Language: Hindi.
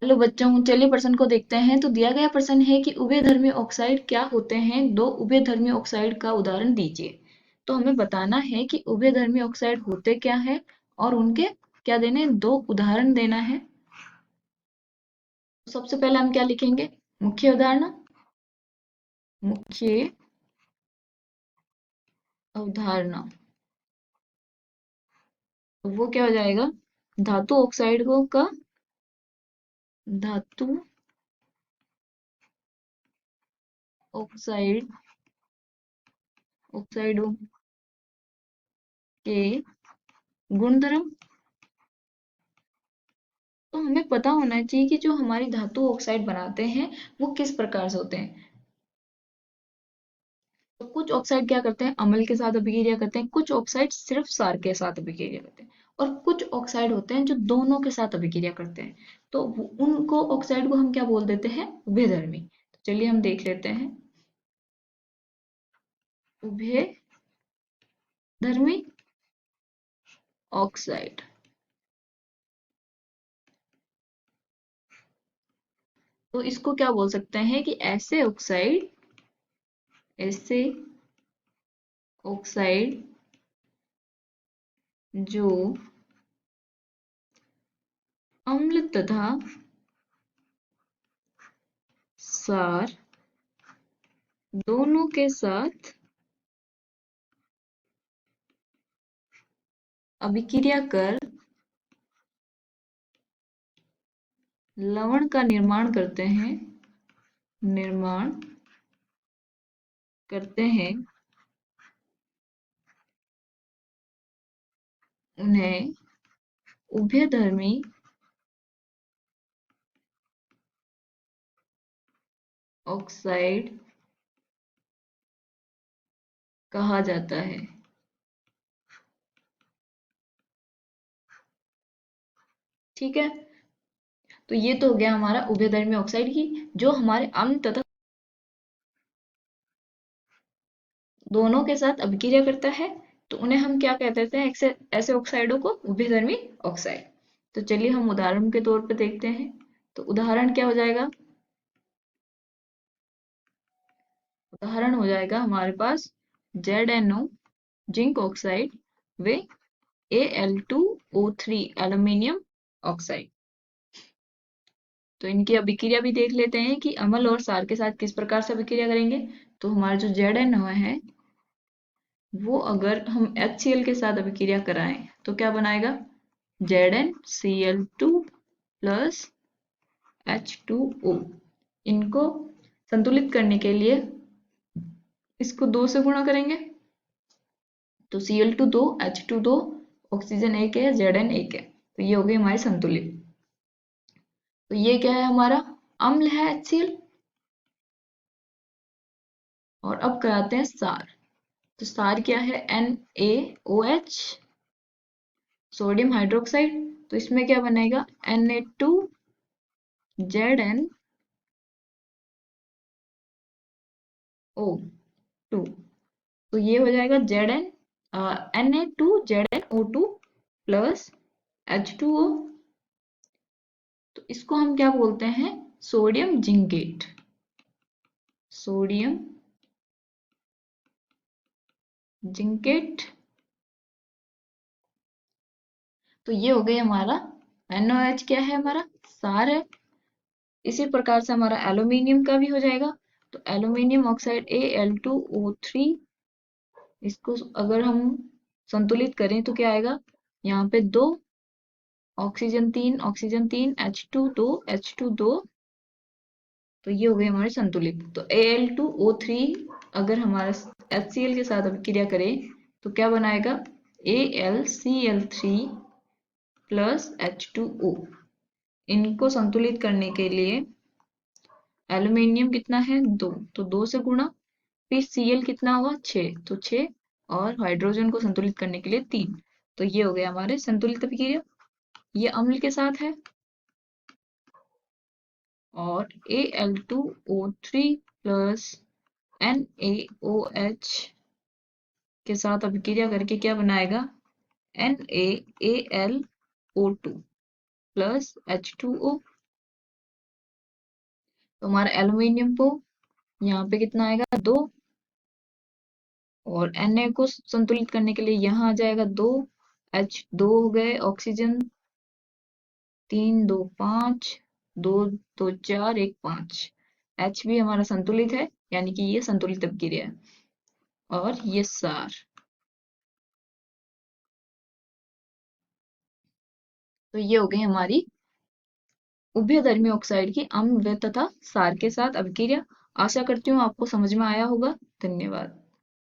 हेलो बच्चों, चलिए प्रश्न को देखते हैं। तो दिया गया प्रश्न है कि उभयधर्मी ऑक्साइड क्या होते हैं, दो उभयधर्मी ऑक्साइड का उदाहरण दीजिए। तो हमें बताना है कि उभयधर्मी ऑक्साइड होते क्या है और उनके क्या देने हैं, दो उदाहरण देना है। तो सबसे पहले हम क्या लिखेंगे, मुख्य उदाहरण, मुख्य अवधारणा। तो वो क्या हो जाएगा, धातु ऑक्साइडों का, धातु ऑक्साइड ऑक्साइडों के गुणधर्म। तो हमें पता होना चाहिए कि जो हमारी धातु ऑक्साइड बनाते हैं वो किस प्रकार से होते हैं। तो कुछ ऑक्साइड क्या करते हैं, अम्ल के साथ अभिक्रिया करते हैं, कुछ ऑक्साइड सिर्फ क्षार के साथ अभिक्रिया करते हैं, और कुछ ऑक्साइड होते हैं जो दोनों के साथ अभिक्रिया करते हैं। तो उनको ऑक्साइड को हम क्या बोल देते हैं, उभयधर्मी। तो चलिए हम देख लेते हैं, उभयधर्मी ऑक्साइड। तो इसको क्या बोल सकते हैं कि ऐसे ऑक्साइड जो अम्ल तथा क्षार दोनों के साथ अभिक्रिया कर लवण का निर्माण करते हैं, उन्हें उभयधर्मी ऑक्साइड कहा जाता है। ठीक है, तो ये तो हो गया हमारा उभयधर्मी ऑक्साइड की, जो हमारे अम्ल तथा दोनों के साथ अभिक्रिया करता है। तो उन्हें हम क्या कह देते हैं, ऐसे ऑक्साइडों को उभयधर्मी ऑक्साइड। तो चलिए हम उदाहरण के तौर पे देखते हैं। तो उदाहरण क्या हो जाएगा, उदाहरण हो जाएगा हमारे पास ZnO जिंक ऑक्साइड व Al2O3 एल्यूमिनियम ऑक्साइड। तो इनकी अभिक्रिया भी देख लेते हैं कि अम्ल और क्षार के साथ किस प्रकार से अभिक्रिया करेंगे। तो हमारा जो ZnO है वो अगर हम HCl के साथ अभिक्रिया कराएं तो क्या बनाएगा, ZnCl2 प्लस H2O। इनको संतुलित करने के लिए इसको 2 से गुणा करेंगे। तो Cl2 2, H2 2, ऑक्सीजन एक है, Zn एक है। तो ये हो गई हमारी संतुलित। तो ये क्या है, हमारा अम्ल है HCl। और अब कराते हैं क्षार। तो क्षार क्या है, NaOH, सोडियम हाइड्रोक्साइड। तो इसमें क्या बनेगा, Na2ZnO2। तो ये हो जाएगा Na2ZnO2 प्लस H2O। तो इसको हम क्या बोलते हैं, सोडियम जिंकेट। Sodium zincate. तो ये हो गई हमारा NaOH, क्या है हमारा क्षार है। इसी प्रकार से हमारा एल्यूमिनियम का भी हो जाएगा। तो एल्यूमिनियम ऑक्साइड Al2O3, इसको अगर हम संतुलित करें तो क्या आएगा, यहाँ पे 2 ऑक्सीजन 3 H2 2 तो ये हो गए हमारे संतुलित। तो Al2O3 अगर हमारा HCl के साथ अभिक्रिया करें तो क्या बनाएगा, AlCl3 प्लस H2O। इनको संतुलित करने के लिए एल्यूमिनियम कितना है, 2, तो 2 से गुणा, फिर Cl कितना होगा, 6, तो 6, और हाइड्रोजन को संतुलित करने के लिए 3। तो ये हो गया हमारे संतुलित अभिक्रिया। ये अम्ल के साथ है। और Al2O3 प्लस NaOH के साथ अभिक्रिया करके क्या बनाएगा, NaAlO2 प्लस H2O। तो हमारा एल्यूमिनियम को यहाँ पे कितना आएगा 2, और Na को संतुलित करने के लिए यहाँ आ जाएगा 2, H2 हो गए, ऑक्सीजन 3 2 5, 2 2 4 1 5, H भी हमारा संतुलित है, यानी कि ये संतुलित अपक्रिया है। और ये सार, तो ये हो गई हमारी उभयधर्मी ऑक्साइड की अम्ल व तथा सार के साथ अभिक्रिया। आशा करती हूँ आपको समझ में आया होगा। धन्यवाद।